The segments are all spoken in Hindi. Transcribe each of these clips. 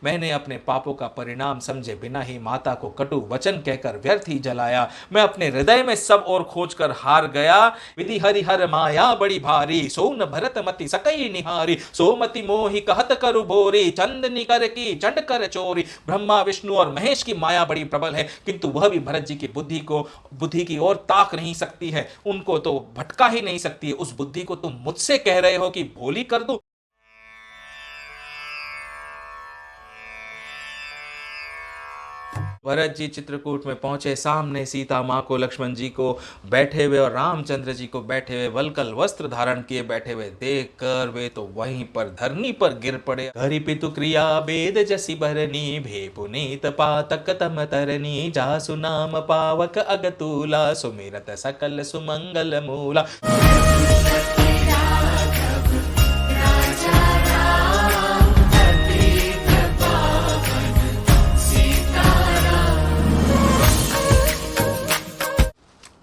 मैंने अपने पापों का परिणाम समझे बिना ही माता को कटु वचन कहकर व्यर्थ ही जलाया। मैं अपने हृदय में सब और खोज कर हार गया। विधि हरिहर माया बड़ी भारी, सोन भरत मति सकई निहारी। सोमति मोहि कहत करु भोरी, चंद निकर की चंड कर चोरी। ब्रह्मा विष्णु और महेश की माया बड़ी प्रबल है, किंतु वह भी भरत जी की बुद्धि की ओर ताक नहीं सकती है, उनको तो भटका ही नहीं सकती है। उस बुद्धि को तुम मुझसे कह रहे हो कि भोली कर दूं? भरत जी चित्रकूट में पहुंचे, सामने सीता माँ को, लक्ष्मण जी को बैठे हुए और रामचंद्र जी को बैठे हुए, वलकल वस्त्र धारण किए बैठे हुए देख कर वे तो वहीं पर धरनी पर गिर पड़े। हरि पितु क्रिया वेद जसी बरनी, भे पुनीत पातक तम तरनी। जासु नाम पावक अगतूला, सुमिरत सकल सुमंगल मूला।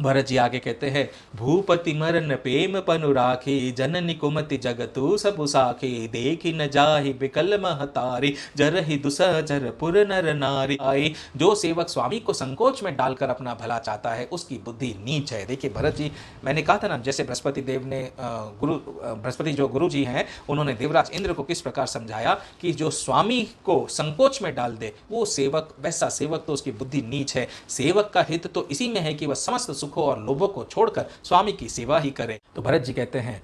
भरत जी आगे कहते हैं, भूपति मरन प्रेम पनु राखी, जननी कुमति जगतु सबु साखी। देखी न जाहि बिकल महतारी, जरहि दुसह जर पुर नर नारी। आई जो सेवक स्वामी को संकोच में डालकर अपना भला चाहता है, उसकी बुद्धि नीच है। देखिए भरत जी, मैंने कहा था ना, जैसे बृहस्पति देव ने बृहस्पति जो गुरु जी हैं, उन्होंने देवराज इंद्र को किस प्रकार समझाया कि जो स्वामी को संकोच में डाल दे वो सेवक, वैसा सेवक तो उसकी बुद्धि नीच है। सेवक का हित तो इसी में है कि वह समस्त सुखों और लोभों को छोड़कर स्वामी की सेवा ही करे। तो भरत जी कहते हैं,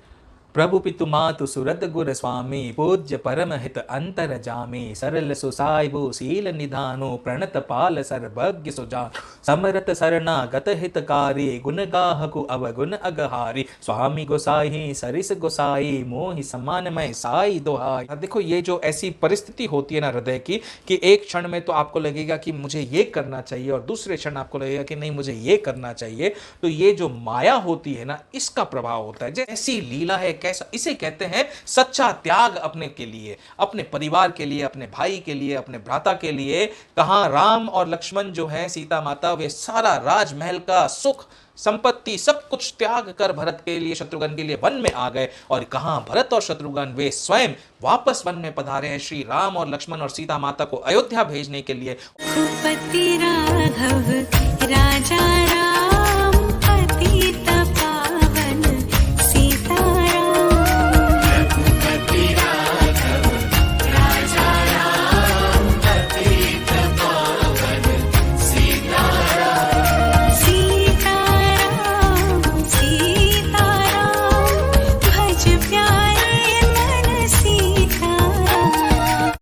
प्रभु पितु मातु सुरत गुर स्वामी, पूज्य परम हित अंतर जामी। सरल सुसाइबु शील निधानो, प्रणत पाल सर्वज्ञ सुजान। समरत शरणागत हितकारी, गुण गाहकु अवगुण अगहारी। स्वामी गोसाई सरिस गोसाई, मोहि समान मैं साई दोहाई। देखो ये जो ऐसी परिस्थिति होती है ना हृदय की, कि एक क्षण में तो आपको लगेगा कि मुझे ये करना चाहिए और दूसरे क्षण आपको लगेगा कि नहीं मुझे ये करना चाहिए। तो ये जो माया होती है ना, इसका प्रभाव होता है। जैसी लीला है, कैसा, इसे कहते हैं सच्चा त्याग अपने के लिए, अपने परिवार के लिए, अपने भाई के लिए, अपने भ्राता के लिए। कहां राम और लक्ष्मण जो है, सीता माता, वे सारा राजमहल का सुख संपत्ति सब कुछ त्याग कर भरत के लिए, शत्रुघ्न के लिए वन में आ गए। और कहां भरत और शत्रुघ्न वे स्वयं वापस वन में पधारे हैं, श्री राम और लक्ष्मण और सीता माता को अयोध्या भेजने के लिए। राघव राजा राम।